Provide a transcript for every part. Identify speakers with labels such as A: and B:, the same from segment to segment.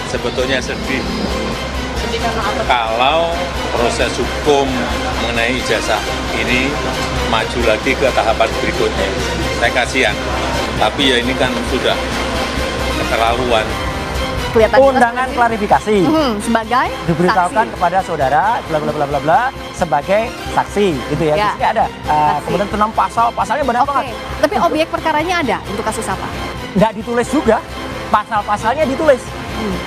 A: sebetulnya sedih
B: Sedih karena apa?
A: kalau proses hukum mengenai ijazah ini maju lagi ke tahapan berikutnya. Saya kasihan, tapi ya ini kan sudah keterlaluan.
B: Kelihatan
C: Undangan klarifikasi
B: sebagai
C: diberitahukan
B: saksi.
C: kepada saudara bla bla bla bla bla sebagai saksi gitu ya.
B: Ya.
C: Di sini ada
B: Saksi.
C: kemudian tentang pasalnya banyak
B: Oke,
C: banget.
B: tapi objek perkaranya ada untuk kasus apa?
C: Nggak ditulis juga. Pasal-pasalnya ditulis.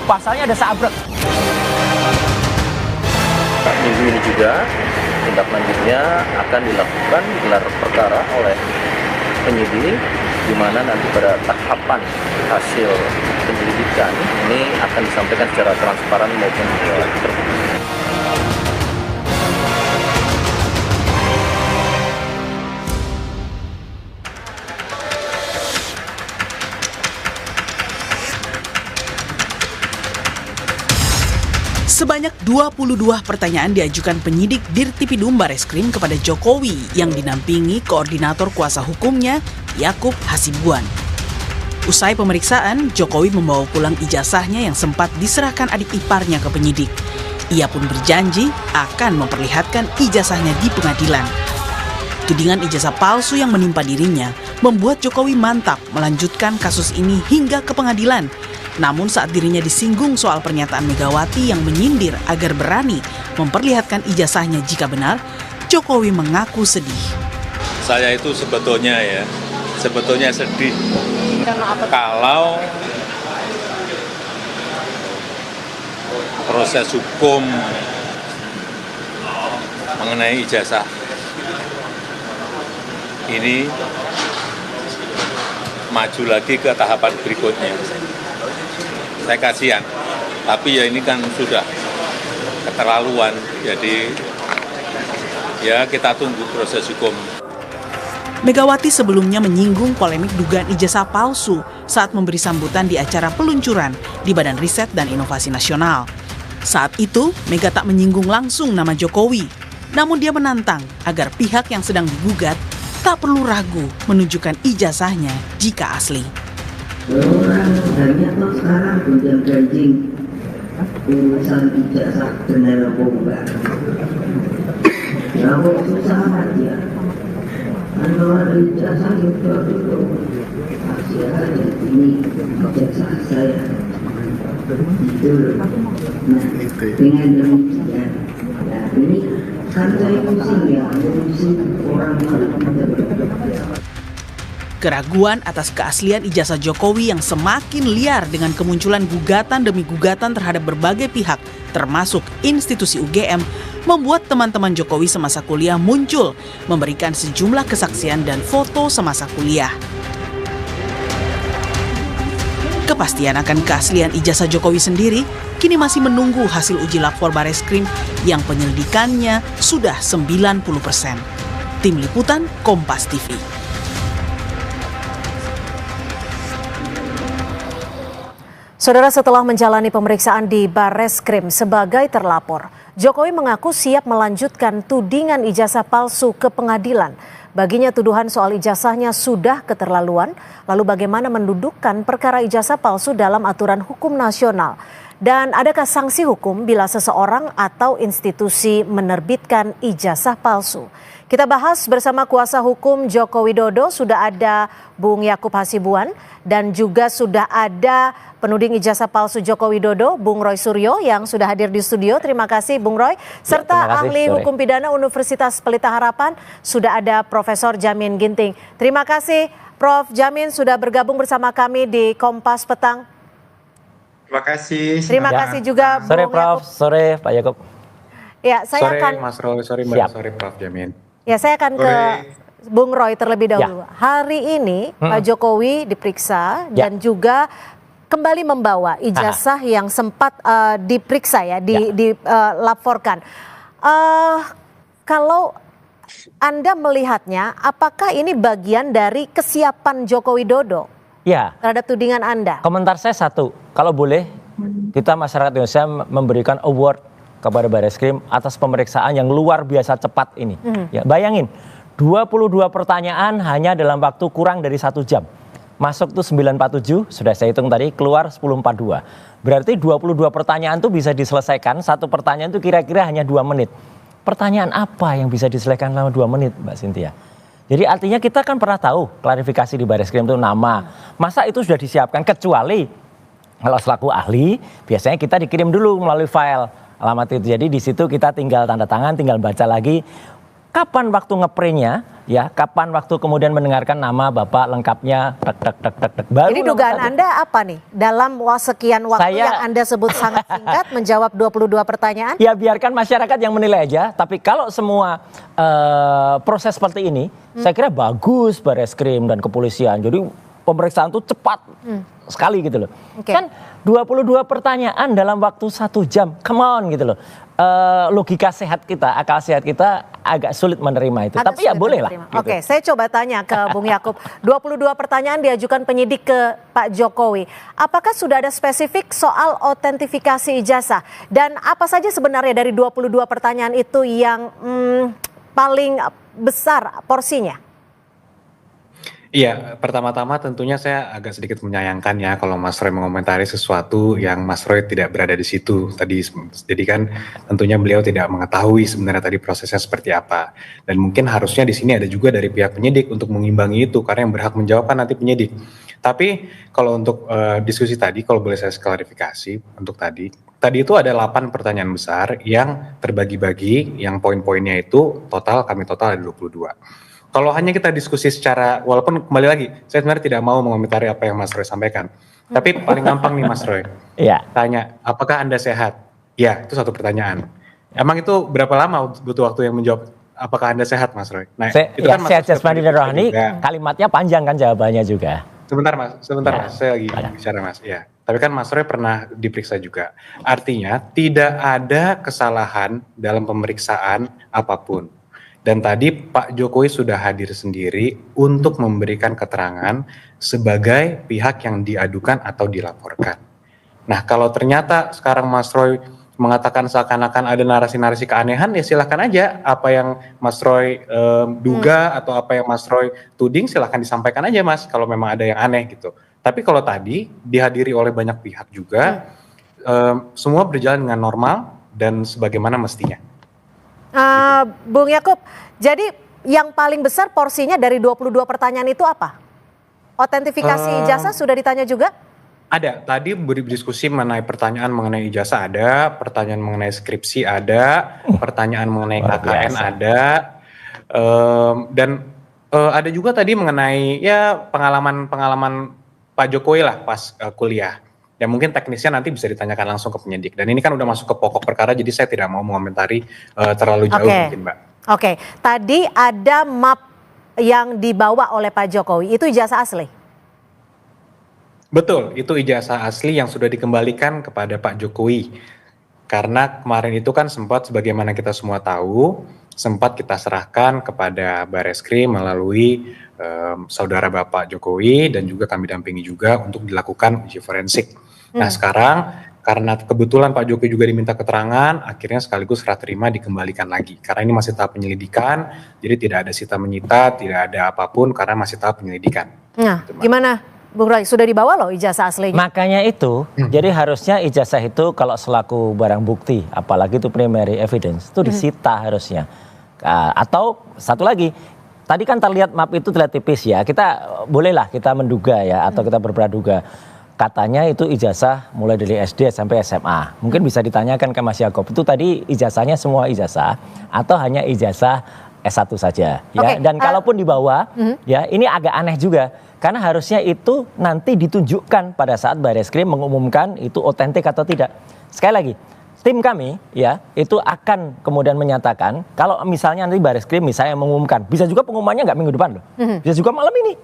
C: Pasalnya ada sabrek.
D: Minggu ini juga tindak lanjutnya akan dilakukan gelar perkara oleh penyidik, di mana nanti pada tahapan hasil penyelidikan ini akan disampaikan secara transparan maupun terbuka.
E: Sebanyak 22 pertanyaan diajukan penyidik Dirtipidum Bareskrim kepada Jokowi yang dinampingi koordinator kuasa hukumnya Yakub Hasibuan. Usai pemeriksaan, Jokowi membawa pulang ijazahnya yang sempat diserahkan adik iparnya ke penyidik. Ia pun berjanji akan memperlihatkan ijazahnya di pengadilan. Tudingan ijazah palsu yang menimpa dirinya membuat Jokowi mantap melanjutkan kasus ini hingga ke pengadilan. Namun saat dirinya disinggung soal pernyataan Megawati yang menyindir agar berani memperlihatkan ijazahnya jika benar, Jokowi mengaku sedih.
A: Saya itu sebetulnya sedih
B: Karena apa?
A: kalau proses hukum mengenai ijazah ini maju lagi ke tahapan berikutnya. Saya kasihan, tapi ya ini kan sudah keterlaluan, jadi ya kita tunggu proses hukum.
E: Megawati sebelumnya menyinggung polemik dugaan ijazah palsu saat memberi sambutan di acara peluncuran di Badan Riset dan Inovasi Nasional. Saat itu, Mega tak menyinggung langsung nama Jokowi, namun dia menantang agar pihak yang sedang digugat tak perlu ragu menunjukkan ijazahnya jika asli.
F: Orang banyak tuh sekarang udah gaji urusan ijazah benar bomba. Ya susah aja. Kalau ada ijazah itu dulu masih ada ini ijazah saya. Itu loh. Nah dengan demikian, ya ini kan saya pusing ya, pusing orang
E: Keraguan atas keaslian ijazah Jokowi yang semakin liar dengan kemunculan gugatan demi gugatan terhadap berbagai pihak, termasuk institusi UGM, membuat teman-teman Jokowi semasa kuliah muncul, memberikan sejumlah kesaksian dan foto semasa kuliah. Kepastian akan keaslian ijazah Jokowi sendiri kini masih menunggu hasil uji lapor Bareskrim yang penyelidikannya sudah 90%. Tim Liputan Kompas TV.
G: Saudara, setelah menjalani pemeriksaan di Bareskrim sebagai terlapor, Jokowi mengaku siap melanjutkan tudingan ijazah palsu ke pengadilan. Baginya tuduhan soal ijazahnya sudah keterlaluan, lalu bagaimana mendudukkan perkara ijazah palsu dalam aturan hukum nasional? Dan adakah sanksi hukum bila seseorang atau institusi menerbitkan ijazah palsu? Kita bahas bersama kuasa hukum Joko Widodo, sudah ada Bung Yakub Hasibuan, dan juga sudah ada penuding ijazah palsu Joko Widodo, Bung Roy Suryo yang sudah hadir di studio. Terima kasih Bung Roy. Serta ahli hukum pidana Universitas Pelita Harapan, sudah ada Profesor Jamin Ginting. Terima kasih Prof. Jamin sudah bergabung bersama kami di Kompas Petang.
H: Terima kasih.
G: Terima kasih juga
C: Sore
G: Bung
C: Prof,
G: Yakub.
C: sore Pak Yakub.
G: Ya, saya
H: Sore
G: akan
H: Mas Roy, sore Mbak,
C: Siap.
H: sore Prof. Jamin.
G: Ya, saya akan ke Bung Roy terlebih dahulu.
C: Ya.
G: Hari ini Pak Jokowi diperiksa dan juga kembali membawa ijazah yang sempat diperiksa ya, dilaporkan. Kalau Anda melihatnya, apakah ini bagian dari kesiapan Joko Widodo
C: Ya,
G: terhadap tudingan Anda?
C: komentar saya satu, kalau boleh kita masyarakat Indonesia memberikan award kepada Bareskrim atas pemeriksaan yang luar biasa cepat ini. Ya, bayangin, 22 pertanyaan hanya dalam waktu kurang dari 1 jam. masuk tuh 947, sudah saya hitung tadi, keluar 1042. Berarti 22 pertanyaan tuh bisa diselesaikan, satu pertanyaan tuh kira-kira hanya 2 menit. Pertanyaan apa yang bisa diselesaikan selama 2 menit, Mbak Cynthia? Jadi artinya kita kan pernah tahu klarifikasi di Bareskrim itu nama. Masa itu sudah disiapkan, kecuali kalau selaku ahli, biasanya kita dikirim dulu melalui file alamat itu. Jadi di situ kita tinggal tanda tangan, tinggal baca lagi. Kapan waktu ngeprintnya, ya? Kapan waktu kemudian mendengarkan nama Bapak lengkapnya, baru.
G: Jadi dugaan Anda apa nih? Dalam sekian waktu yang Anda sebut sangat singkat, menjawab 22 pertanyaan?
C: Ya biarkan masyarakat yang menilai aja. Tapi kalau semua proses seperti ini, saya kira bagus Bareskrim dan kepolisian. Jadi pemeriksaan itu cepat sekali gitu loh. Kan 22 pertanyaan dalam waktu 1 jam, come on gitu loh. Logika sehat kita, akal sehat kita agak sulit menerima itu. Tapi ya boleh lah. Gitu.
G: Oke, saya coba tanya ke Bung Yakub. 22 pertanyaan diajukan penyidik ke Pak Jokowi. Apakah sudah ada spesifik soal autentifikasi ijazah? Dan apa saja sebenarnya dari 22 pertanyaan itu yang paling besar porsinya?
H: Iya, pertama-tama tentunya saya agak sedikit menyayangkan ya kalau Mas Roy mengomentari sesuatu yang Mas Roy tidak berada di situ tadi. Jadi kan tentunya beliau tidak mengetahui sebenarnya tadi prosesnya seperti apa. Dan mungkin harusnya di sini ada juga dari pihak penyidik untuk mengimbangi itu, karena yang berhak menjawab kan nanti penyidik. Tapi kalau untuk diskusi tadi, kalau boleh saya klarifikasi untuk tadi itu ada 8 pertanyaan besar yang terbagi-bagi, yang poin-poinnya itu kami total ada 22. Kalau hanya kita diskusi secara, walaupun kembali lagi, saya sebenarnya tidak mau mengomentari apa yang Mas Roy sampaikan. Tapi paling gampang nih Mas Roy, tanya, apakah Anda sehat? Ya, itu satu pertanyaan. Emang itu berapa lama butuh waktu yang menjawab, apakah Anda sehat Mas Roy? Nah, itu kan
C: sehat jasmani dan rohani, kalimatnya panjang kan jawabannya juga.
H: Sebentar Mas, saya lagi bicara Mas. Ya, tapi kan Mas Roy pernah diperiksa juga. Artinya tidak ada kesalahan dalam pemeriksaan apapun. Dan tadi Pak Jokowi sudah hadir sendiri untuk memberikan keterangan sebagai pihak yang diadukan atau dilaporkan. Nah, kalau ternyata sekarang Mas Roy mengatakan seakan-akan ada narasi-narasi keanehan, ya silahkan aja apa yang Mas Roy duga atau apa yang Mas Roy tuding, silahkan disampaikan aja Mas, kalau memang ada yang aneh gitu. Tapi kalau tadi dihadiri oleh banyak pihak juga, semua berjalan dengan normal dan sebagaimana mestinya.
G: Bung Yakub, jadi yang paling besar porsinya dari 22 pertanyaan itu apa? Autentifikasi ijazah sudah ditanya juga?
H: Ada, tadi berdiskusi mengenai pertanyaan mengenai ijazah ada, pertanyaan mengenai skripsi ada, pertanyaan mengenai KKN ada, dan ada juga tadi mengenai ya pengalaman Pak Jokowi lah pas kuliah. Ya mungkin teknisnya nanti bisa ditanyakan langsung ke penyidik. Dan ini kan udah masuk ke pokok perkara, jadi saya tidak mau mengomentari terlalu jauh mungkin Mbak.
G: Oke, tadi ada map yang dibawa oleh Pak Jokowi, itu ijazah asli?
H: Betul, itu ijazah asli yang sudah dikembalikan kepada Pak Jokowi. Karena kemarin itu kan sempat, sebagaimana kita semua tahu, sempat kita serahkan kepada Bareskrim melalui saudara Bapak Jokowi dan juga kami dampingi juga untuk dilakukan uji forensik. Nah sekarang karena kebetulan Pak Jokowi juga diminta keterangan, akhirnya sekaligus serah terima dikembalikan lagi. Karena ini masih tahap penyelidikan, jadi tidak ada sita menyita, tidak ada apapun karena masih tahap penyelidikan.
G: Nah, gitu, gimana Bung Roy, sudah dibawa loh ijazah aslinya?
C: Makanya itu, jadi harusnya ijazah itu kalau selaku barang bukti, apalagi itu primary evidence, itu disita harusnya. Atau satu lagi, tadi kan terlihat map itu terlihat tipis ya, kita bolehlah kita menduga ya, atau kita berpraduga. Katanya itu ijazah mulai dari SD sampai SMA. Mungkin bisa ditanyakan ke Mas Yakob, itu tadi ijazahnya semua ijazah atau hanya ijazah S1 saja ya. Dan kalaupun dibawa ya ini agak aneh juga karena harusnya itu nanti ditunjukkan pada saat Bareskrim mengumumkan itu otentik atau tidak. Sekali lagi, tim kami ya itu akan kemudian menyatakan kalau misalnya nanti Bareskrim misalnya mengumumkan, bisa juga pengumumannya nggak minggu depan loh, bisa juga malam ini.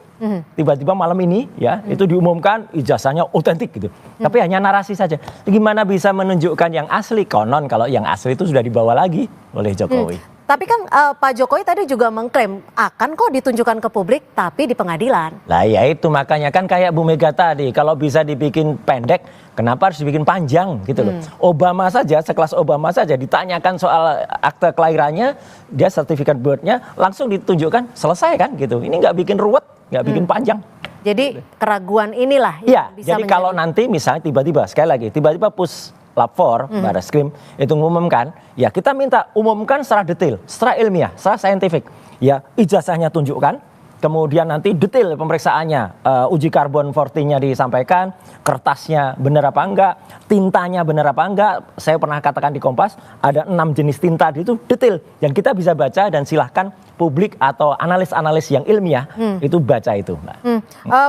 C: Tiba-tiba malam ini ya itu diumumkan ijazahnya otentik gitu. Tapi hanya narasi saja. Gimana bisa menunjukkan yang asli? Konon kalau yang asli itu sudah dibawa lagi oleh Jokowi.
G: Tapi kan Pak Jokowi tadi juga mengklaim akan kok ditunjukkan ke publik tapi di pengadilan.
C: Lah ya itu makanya kan kayak Bu Mega tadi, kalau bisa dibikin pendek kenapa harus dibikin panjang gitu loh. Obama saja, sekelas Obama saja ditanyakan soal akte kelahirannya, dia sertifikat birth-nya langsung ditunjukkan, selesai kan gitu. Ini nggak bikin ruwet, nggak bikin panjang.
G: Jadi keraguan inilah
C: Iya,
G: yang bisa
C: jadi kalau nanti misalnya tiba-tiba, sekali lagi, tiba-tiba Puslap 4, Barreskrim, itu mengumumkan, ya kita minta umumkan secara detail, secara ilmiah, secara saintifik. Ya, ijazahnya tunjukkan, kemudian nanti detail pemeriksaannya, uji karbon 40-nya disampaikan, kertasnya benar apa enggak, tintanya benar apa enggak. Saya pernah katakan di Kompas, ada 6 jenis tinta itu detail, yang kita bisa baca dan silahkan publik atau analis-analis yang ilmiah itu baca itu.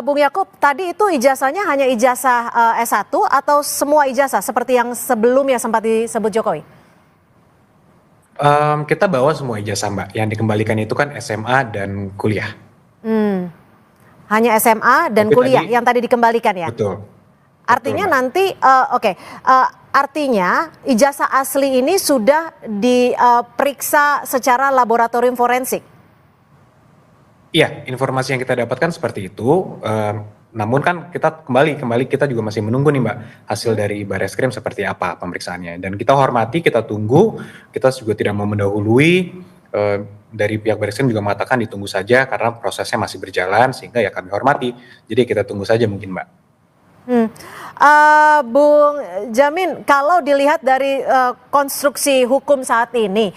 G: Bung Yakub, tadi itu ijazahnya hanya ijazah S1 atau semua ijazah seperti yang sebelumnya sempat disebut Jokowi?
H: Kita bawa semua ijazah Mbak, yang dikembalikan itu kan SMA dan kuliah.
G: Hanya SMA dan
H: Tapi
G: kuliah
H: tadi-
G: yang tadi dikembalikan ya?
H: Betul.
G: Artinya
H: Mbak.
G: nanti, artinya ijazah asli ini sudah diperiksa secara laboratorium forensik?
H: Iya, informasi yang kita dapatkan seperti itu. Namun kan kita kembali kita juga masih menunggu nih Mbak, hasil dari Barreskrim seperti apa pemeriksaannya. Dan kita hormati, kita tunggu, kita juga tidak mau mendahului. Dari pihak Barreskrim juga mengatakan ditunggu saja karena prosesnya masih berjalan, sehingga ya kami hormati. Jadi kita tunggu saja mungkin Mbak.
G: Bung Jamin, kalau dilihat dari konstruksi hukum saat ini,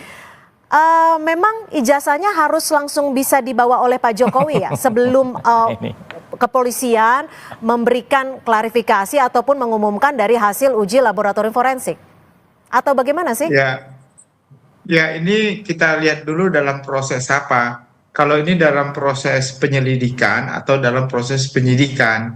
G: memang ijazahnya harus langsung bisa dibawa oleh Pak Jokowi ya sebelum kepolisian memberikan klarifikasi ataupun mengumumkan dari hasil uji laboratorium forensik, atau bagaimana sih?
I: Ya, ini kita lihat dulu dalam proses apa. Kalau ini dalam proses penyelidikan atau dalam proses penyidikan.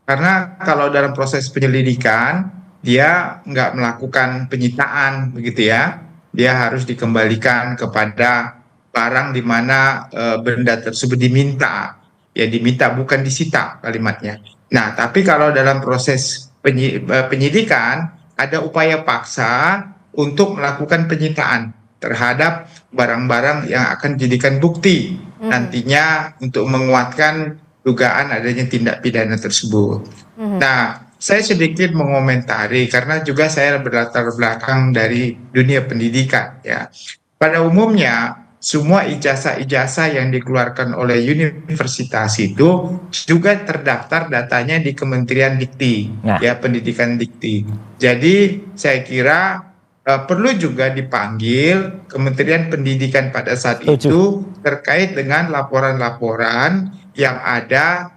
I: Karena kalau dalam proses penyelidikan, dia nggak melakukan penyitaan, begitu ya. Dia harus dikembalikan kepada barang di mana benda tersebut diminta. Ya diminta, bukan disita kalimatnya. Nah, tapi kalau dalam proses penyidikan, ada upaya paksa untuk melakukan penyitaan terhadap barang-barang yang akan dijadikan bukti nantinya untuk menguatkan dugaan adanya tindak pidana tersebut. Nah, saya sedikit mengomentari karena juga saya berlatar belakang dari dunia pendidikan ya. Pada umumnya semua ijazah-ijazah yang dikeluarkan oleh universitas itu juga terdaftar datanya di Kementerian Dikti, ya Pendidikan Dikti. Jadi saya kira perlu juga dipanggil Kementerian Pendidikan pada saat itu terkait dengan laporan-laporan yang ada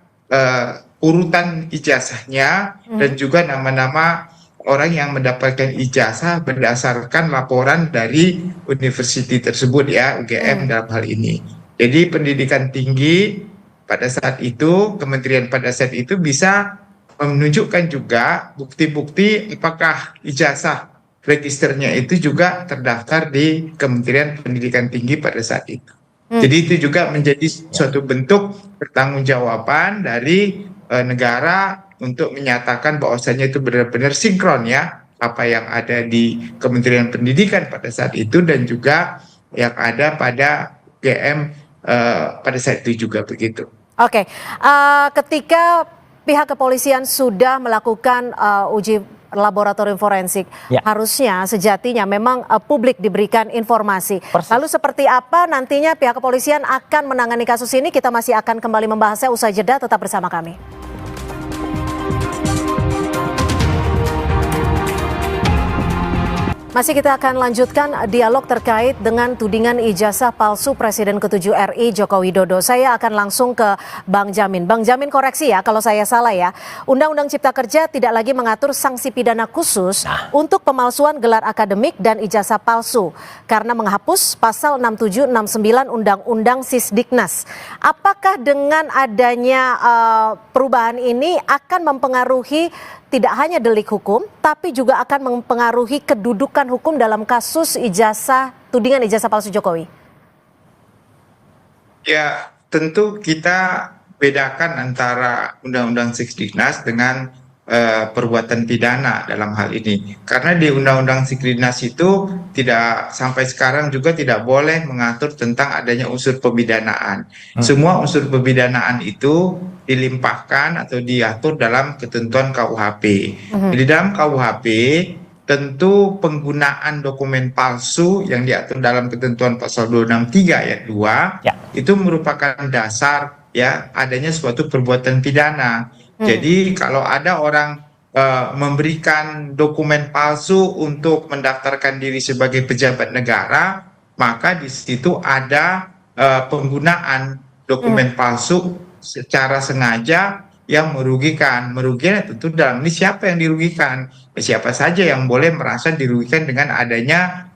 I: urutan ijazahnya dan juga nama-nama orang yang mendapatkan ijazah berdasarkan laporan dari universitas tersebut ya, UGM dalam hal ini. Jadi pendidikan tinggi pada saat itu, kementerian pada saat itu bisa menunjukkan juga bukti-bukti apakah ijazah registernya itu juga terdaftar di Kementerian Pendidikan Tinggi pada saat itu. Jadi itu juga menjadi suatu bentuk pertanggungjawaban dari negara untuk menyatakan bahwasanya itu benar-benar sinkron ya apa yang ada di Kementerian Pendidikan pada saat itu dan juga yang ada pada UGM pada saat itu juga begitu.
G: Oke, ketika pihak kepolisian sudah melakukan uji laboratorium forensik, harusnya sejatinya memang publik diberikan informasi. Lalu seperti apa nantinya pihak kepolisian akan menangani kasus ini? Kita masih akan kembali membahasnya usai jeda, tetap bersama kami. Masih kita akan lanjutkan dialog terkait dengan tudingan ijazah palsu Presiden ke-7 RI Joko Widodo. Saya akan langsung ke Bang Jamin. Bang Jamin, koreksi ya kalau saya salah ya. Undang-Undang Cipta Kerja tidak lagi mengatur sanksi pidana khusus untuk pemalsuan gelar akademik dan ijazah palsu karena menghapus pasal 67, 69 Undang-Undang Sisdiknas. Apakah dengan adanya perubahan ini akan mempengaruhi tidak hanya delik hukum, tapi juga akan mempengaruhi kedudukan hukum dalam kasus tudingan ijazah palsu Jokowi?
I: Ya, tentu kita bedakan antara Undang-Undang Sisdiknas dengan perbuatan pidana dalam hal ini. Karena di Undang-Undang Sisdiknas itu tidak sampai sekarang juga tidak boleh mengatur tentang adanya unsur pemidanaan. Semua unsur pemidanaan itu dilimpahkan atau diatur dalam ketentuan KUHP. Di dalam KUHP tentu penggunaan dokumen palsu yang diatur dalam ketentuan pasal 263 ayat 2 itu merupakan dasar ya adanya suatu perbuatan pidana. Jadi kalau ada orang memberikan dokumen palsu untuk mendaftarkan diri sebagai pejabat negara, maka di situ ada penggunaan dokumen palsu secara sengaja yang merugikan. Merugikan tentu dalam ini siapa yang dirugikan? Siapa saja yang boleh merasa dirugikan dengan adanya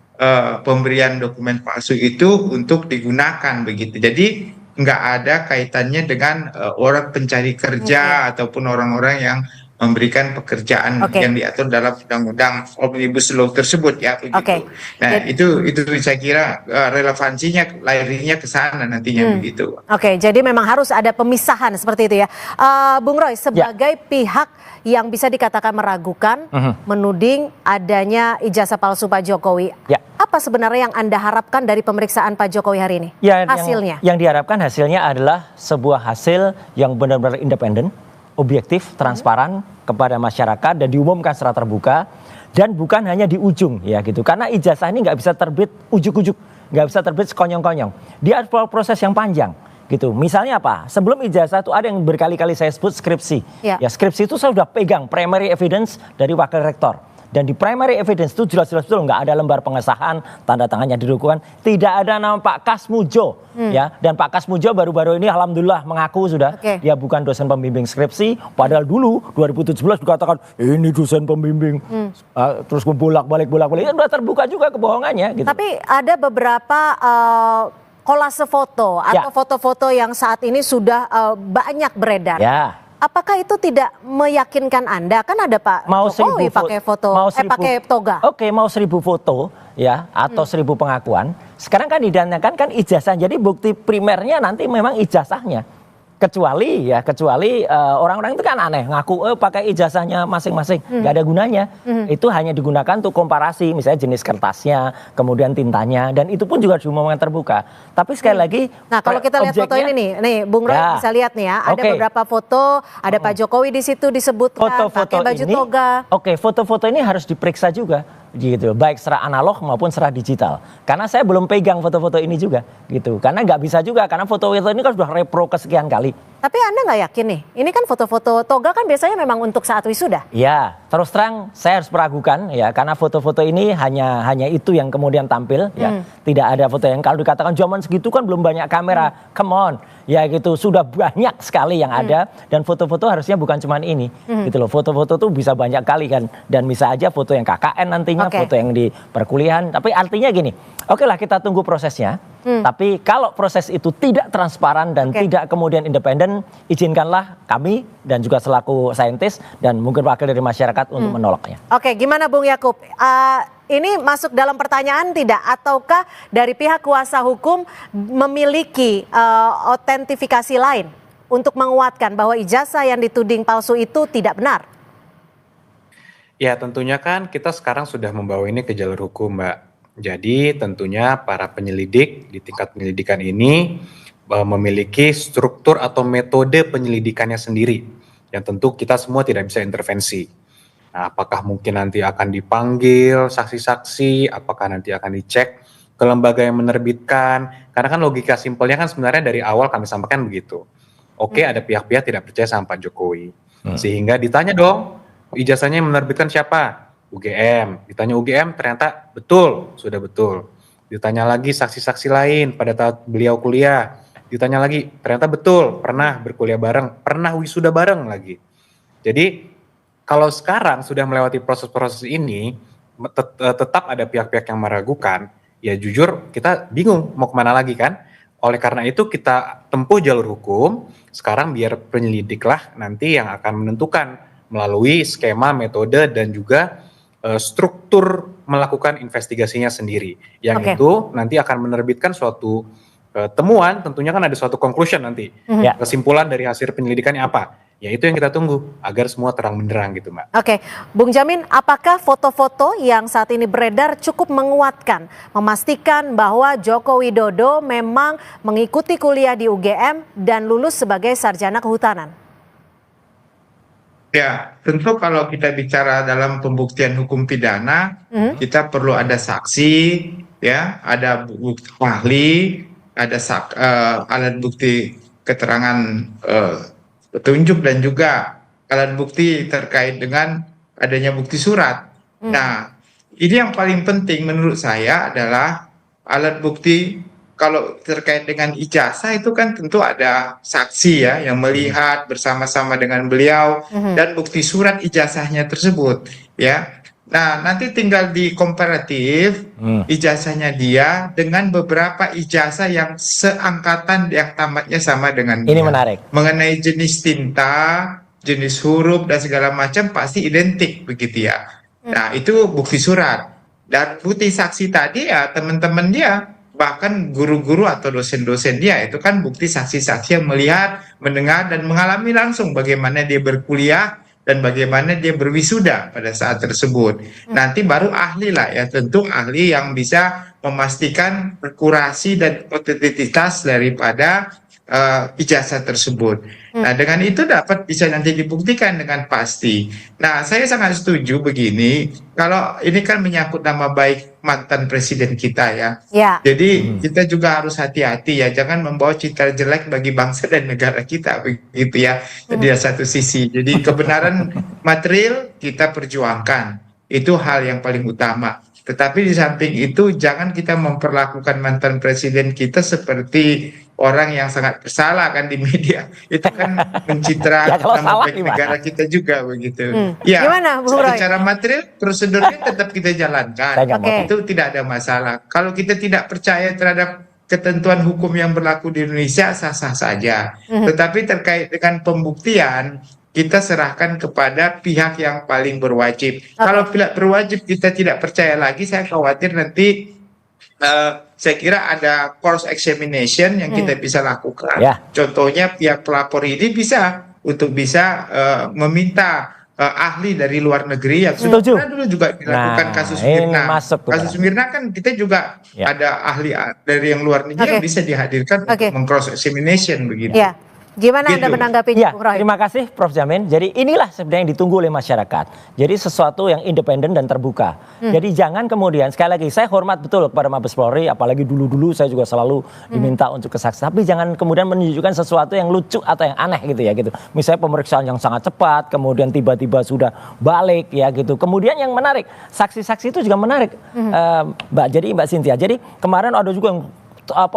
I: pemberian dokumen palsu itu untuk digunakan begitu. Jadi nggak ada kaitannya dengan orang pencari kerja ataupun orang-orang yang memberikan pekerjaan yang diatur dalam undang-undang Omnibus Law tersebut ya begitu. Nah, itu saya kira relevansinya lahirnya ke sana nantinya begitu.
G: Jadi memang harus ada pemisahan seperti itu ya. Bung Roy, sebagai pihak yang bisa dikatakan meragukan, menuding adanya ijazah palsu Pak Jokowi. Apa sebenarnya yang Anda harapkan dari pemeriksaan Pak Jokowi hari ini? Hasilnya?
C: Yang diharapkan hasilnya adalah sebuah hasil yang benar-benar independen, objektif, transparan kepada masyarakat dan diumumkan secara terbuka dan bukan hanya di ujung ya gitu. Karena ijazah ini nggak bisa terbit ujuk-ujuk, nggak bisa terbit sekonyong-konyong. Dia ada proses yang panjang gitu. Misalnya apa? Sebelum ijazah itu ada yang berkali-kali saya sebut skripsi. Ya skripsi itu saya sudah pegang primary evidence dari wakil rektor. Dan di primary evidence itu jelas-jelas betul nggak ada lembar pengesahan, tanda tangannya didukukan, tidak ada nama Pak Kasmujo ya. Dan Pak Kasmujo baru-baru ini alhamdulillah mengaku sudah dia bukan dosen pembimbing skripsi, padahal dulu 2017 dikatakan ini dosen pembimbing, terus bolak-balik itu sudah terbuka juga kebohongannya. Gitu.
G: Tapi ada beberapa kolase foto atau foto-foto yang saat ini sudah banyak beredar. Apakah itu tidak meyakinkan Anda? Kan ada Pak Jokowi pakai foto, pakai toga.
C: Mau 1.000 foto ya atau 1.000 pengakuan. Sekarang kan didanyakan kan ijazah. Jadi bukti primernya nanti memang ijazahnya. Kecuali orang-orang itu kan aneh ngaku pakai ijazahnya masing-masing, nggak ada gunanya. Itu hanya digunakan untuk komparasi, misalnya jenis kertasnya, kemudian tintanya, dan itu pun juga diumumkan terbuka. Tapi sekali lagi,
G: nah kalau kita lihat foto ini nih, Bung Roy bisa lihat nih ya, ada beberapa foto, ada Pak Jokowi di situ disebutkan pakai baju toga.
C: Foto-foto ini harus diperiksa juga. Gitu, baik secara analog maupun secara digital. Karena saya belum pegang foto-foto ini juga, gitu. Karena nggak bisa juga, karena foto-foto ini kan sudah repro kesekian kali.
G: Tapi Anda nggak yakin nih, ini kan foto-foto toga kan biasanya memang untuk saat wisuda.
C: Ya, terus terang saya harus meragukan ya, karena foto-foto ini hanya itu yang kemudian tampil, ya. Tidak ada foto yang kalau dikatakan zaman segitu kan belum banyak kamera, come on, ya gitu, sudah banyak sekali yang ada dan foto-foto harusnya bukan cuma ini, gitu loh. Foto-foto tuh bisa banyak kali kan, dan bisa aja foto yang KKN nantinya, foto yang di perkuliahan. Tapi artinya gini, oke lah kita tunggu prosesnya. Tapi kalau proses itu tidak transparan dan tidak kemudian independen, izinkanlah kami dan juga selaku saintis dan mungkin wakil dari masyarakat untuk menolaknya.
G: Gimana Bung Yakub? Ini masuk dalam pertanyaan tidak? Ataukah dari pihak kuasa hukum memiliki otentifikasi lain untuk menguatkan bahwa ijazah yang dituding palsu itu tidak benar?
H: Ya tentunya kan kita sekarang sudah membawa ini ke jalur hukum, Mbak. Jadi tentunya para penyelidik di tingkat penyelidikan ini memiliki struktur atau metode penyelidikannya sendiri yang tentu kita semua tidak bisa intervensi. Nah, apakah mungkin nanti akan dipanggil saksi-saksi, apakah nanti akan dicek ke lembaga yang menerbitkan, karena kan logika simpelnya kan sebenarnya dari awal kami sampaikan begitu. Ada pihak-pihak tidak percaya sama Pak Jokowi, sehingga ditanya dong, ijazahnya yang menerbitkan siapa? UGM. Ditanya UGM ternyata betul, sudah betul. Ditanya lagi saksi-saksi lain pada saat beliau kuliah. Ditanya lagi ternyata betul, pernah berkuliah bareng, pernah wisuda bareng lagi. Jadi kalau sekarang sudah melewati proses-proses ini, tetap ada pihak-pihak yang meragukan, ya jujur kita bingung mau kemana lagi kan. Oleh karena itu kita tempuh jalur hukum, sekarang biar penyelidiklah nanti yang akan menentukan melalui skema, metode, dan juga struktur melakukan investigasinya sendiri. Yang itu nanti akan menerbitkan suatu temuan, tentunya kan ada suatu conclusion nanti. Kesimpulan dari hasil penyelidikannya apa? Ya itu yang kita tunggu, agar semua terang benderang gitu Mbak.
G: Bung Jamin, apakah foto-foto yang saat ini beredar cukup menguatkan, memastikan bahwa Joko Widodo memang mengikuti kuliah di UGM dan lulus sebagai sarjana kehutanan?
I: Ya, tentu kalau kita bicara dalam pembuktian hukum pidana, kita perlu ada saksi, ya, ada bukti ahli, ada alat bukti keterangan petunjuk dan juga alat bukti terkait dengan adanya bukti surat. Nah, ini yang paling penting menurut saya adalah alat bukti. Kalau terkait dengan ijazah itu kan tentu ada saksi ya yang melihat bersama-sama dengan beliau dan bukti surat ijazahnya tersebut ya. Nah, nanti tinggal di komparatif ijazahnya dia dengan beberapa ijazah yang seangkatan yang tamatnya sama dengan
C: Ini
I: dia.
C: menarik.
I: Mengenai jenis tinta, jenis huruf dan segala macam pasti identik begitu ya. Nah, itu bukti surat. Dan bukti saksi tadi ya teman-teman dia, bahkan guru-guru atau dosen-dosen dia itu kan bukti saksi-saksi yang melihat, mendengar dan mengalami langsung bagaimana dia berkuliah dan bagaimana dia berwisuda pada saat tersebut. Nanti baru ahli lah ya, tentu ahli yang bisa memastikan akurasi dan otentisitas daripada ijazah tersebut. Nah, dengan itu dapat bisa nanti dibuktikan dengan pasti. Nah, saya sangat setuju begini, kalau ini kan menyangkut nama baik mantan presiden kita ya. Jadi kita juga harus hati-hati ya, jangan membawa citra jelek bagi bangsa dan negara kita begitu ya. Jadi satu sisi, jadi kebenaran material kita perjuangkan, itu hal yang paling utama. Tetapi di samping itu jangan kita memperlakukan mantan presiden kita seperti orang yang sangat bersalah kan di media. Itu kan mencitra nama baik negara kita juga begitu. Ya,
G: Gimana, Bung Roy?
I: secara material prosedurnya tetap kita jalankan. Itu tidak ada masalah. Kalau kita tidak percaya terhadap ketentuan hukum yang berlaku di Indonesia, sah-sah saja. Tetapi terkait dengan pembuktian, kita serahkan kepada pihak yang paling berwajib. Kalau pihak berwajib kita tidak percaya lagi, saya khawatir nanti saya kira ada cross examination yang kita bisa lakukan. Contohnya pihak pelapor ini bisa meminta ahli dari luar negeri yang sudah dulu juga dilakukan kasus Mirna. Kasus Mirna kan kita juga ada ahli dari yang luar negeri yang bisa dihadirkan untuk meng-cross examination begitu.
G: Gimana Anda menanggapinya, Bung Roy?
C: Terima kasih Prof. Jamin. Jadi inilah sebenarnya yang ditunggu oleh masyarakat. Jadi sesuatu yang independen dan terbuka. Jadi jangan kemudian, sekali lagi saya hormat betul kepada Mabes Polri, apalagi dulu-dulu saya juga selalu diminta untuk kesaksian. Tapi jangan kemudian menunjukkan sesuatu yang lucu atau yang aneh gitu ya gitu. Misalnya pemeriksaan yang sangat cepat, kemudian tiba-tiba sudah balik ya gitu. Kemudian yang menarik, saksi-saksi itu juga menarik, Mbak Cynthia. Jadi kemarin ada juga yang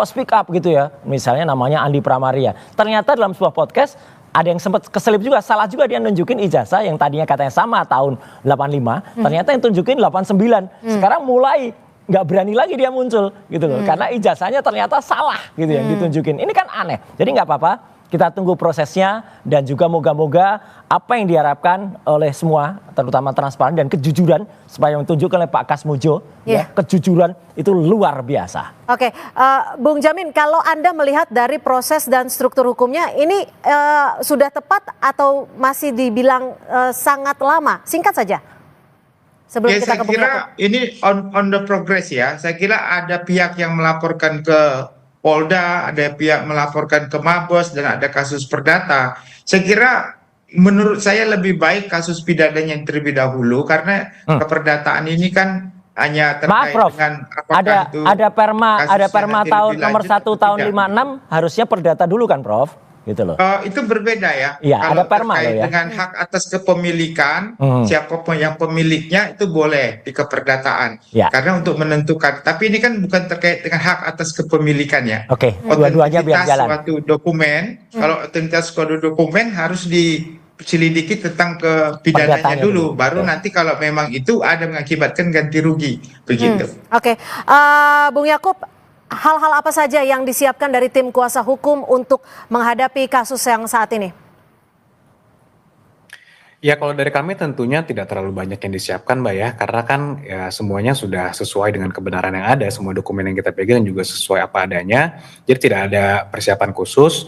C: speak up gitu ya, misalnya namanya Andi Pramaria. Ternyata dalam sebuah podcast ada yang sempat keselip juga, salah juga dia nunjukin ijazah yang tadinya katanya sama tahun 85, ternyata yang tunjukin 89. Sekarang mulai nggak berani lagi dia muncul gitu loh, karena ijazahnya ternyata salah gitu yang ditunjukin. Ini kan aneh. Jadi nggak apa-apa. Kita tunggu prosesnya dan juga moga-moga apa yang diharapkan oleh semua, terutama transparan dan kejujuran, supaya ditunjukkan oleh Pak Kasmujo, ya, kejujuran itu luar biasa.
G: Oke, Bung Jamin, kalau Anda melihat dari proses dan struktur hukumnya, ini sudah tepat atau masih dibilang sangat lama? Singkat saja. Sebelum kita
I: saya kira ini on the progress ya. Saya kira ada pihak yang melaporkan ke Polda, ada pihak melaporkan ke Mabes, dan ada kasus perdata. Saya kira menurut saya lebih baik kasus pidananya yang terlebih dahulu, karena keperdataan ini kan hanya terkait dengan apakah itu
C: ada perma tahun nomor 1 tahun 56 harusnya perdata dulu kan, Prof? Gitu loh.
I: Itu berbeda ya.
C: Iya,
I: kalau
C: ada perma
I: terkait
C: ya.
I: dengan hak atas kepemilikan, siapapun yang pemiliknya itu boleh di keperdataan. Karena untuk menentukan. Tapi ini kan bukan terkait dengan hak atas kepemilikan ya.
C: Oke, dua-duanya biar jalan.
I: Suatu dokumen, kalau otentitas suatu dokumen harus diselidiki tentang kepidananya dulu. Baru nanti kalau memang itu ada mengakibatkan ganti rugi. Begitu.
G: Oke, Bung Yakub, hal-hal apa saja yang disiapkan dari tim kuasa hukum untuk menghadapi kasus yang saat ini?
H: Ya, kalau dari kami tentunya tidak terlalu banyak yang disiapkan, Mbak ya, karena kan ya semuanya sudah sesuai dengan kebenaran yang ada, semua dokumen yang kita pegang juga sesuai apa adanya, jadi tidak ada persiapan khusus.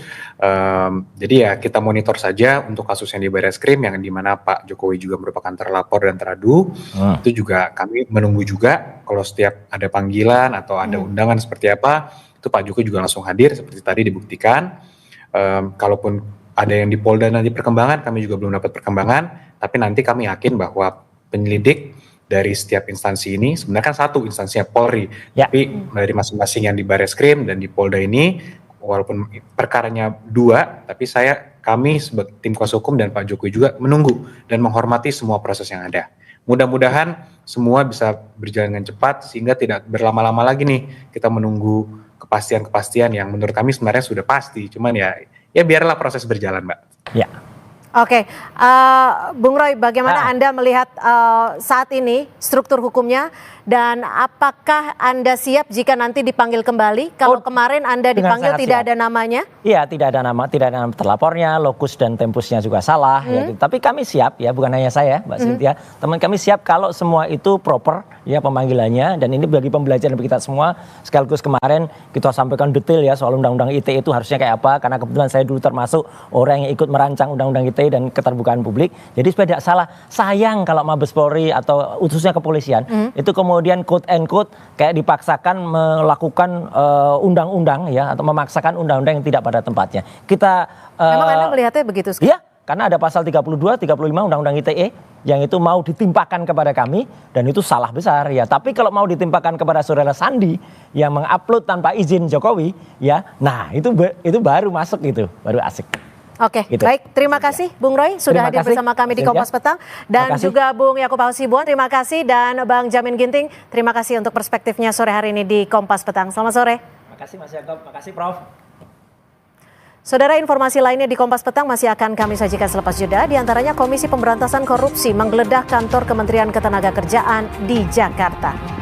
H: Jadi ya kita monitor saja untuk kasus yang di Barreskrim yang dimana Pak Jokowi juga merupakan terlapor dan teradu. Itu juga kami menunggu juga kalau setiap ada panggilan atau ada undangan seperti apa, itu Pak Jokowi juga langsung hadir seperti tadi dibuktikan. Kalaupun ada yang di Polda nanti perkembangan, kami juga belum dapat perkembangan, tapi nanti kami yakin bahwa penyelidik dari setiap instansi ini, sebenarnya kan satu instansinya Polri, tapi dari masing-masing yang di Barreskrim dan di Polda ini, walaupun perkaranya 2, tapi kami sebagai tim kuasa hukum dan Pak Jokowi juga menunggu dan menghormati semua proses yang ada. Mudah-mudahan semua bisa berjalan dengan cepat sehingga tidak berlama-lama lagi nih kita menunggu kepastian-kepastian yang menurut kami sebenarnya sudah pasti. Cuman ya biarlah proses berjalan, Mbak.
C: Ya.
G: Oke, Bung Roy, bagaimana Anda melihat saat ini struktur hukumnya dan apakah Anda siap jika nanti dipanggil kembali? Kalau kemarin Anda dipanggil tidak ada namanya?
C: Iya, tidak ada nama terlapornya, lokus dan tempusnya juga salah. Ya, gitu. Tapi kami siap ya, bukan hanya saya, Mbak Cynthia. Teman kami siap kalau semua itu proper ya pemanggilannya, dan ini bagi pembelajaran bagi kita semua. Sekaligus kemarin kita sampaikan detail ya soal undang-undang ITE itu harusnya kayak apa, karena kebetulan saya dulu termasuk orang yang ikut merancang undang-undang ITE dan keterbukaan publik. Jadi supaya tidak salah, sayang kalau Mabes Polri atau khususnya kepolisian itu kemudian quote and quote kayak dipaksakan melakukan undang-undang ya, atau memaksakan undang-undang yang tidak pada tempatnya. Kita
G: memang Anda melihatnya begitu sekali?
C: Iya, karena ada pasal 32, 35 Undang-Undang ITE yang itu mau ditimpakan kepada kami, dan itu salah besar ya. Tapi kalau mau ditimpakan kepada saudara Sandi yang mengupload tanpa izin Jokowi ya, nah itu baru masuk, gitu, baru asik.
G: Oke,
C: gitu.
G: Baik. Terima kasih Bung Roy sudah hadir bersama kami di Kompas Petang, dan juga Bung Yakub Hasibuan, terima kasih, dan Bang Jamin Ginting, terima kasih untuk perspektifnya sore hari ini di Kompas Petang. Selamat sore.
C: Terima kasih Mas Yakub, terima kasih Prof.
G: Saudara, informasi lainnya di Kompas Petang masih akan kami sajikan selepas jeda. Di antaranya Komisi Pemberantasan Korupsi menggeledah kantor Kementerian Ketenagakerjaan di Jakarta.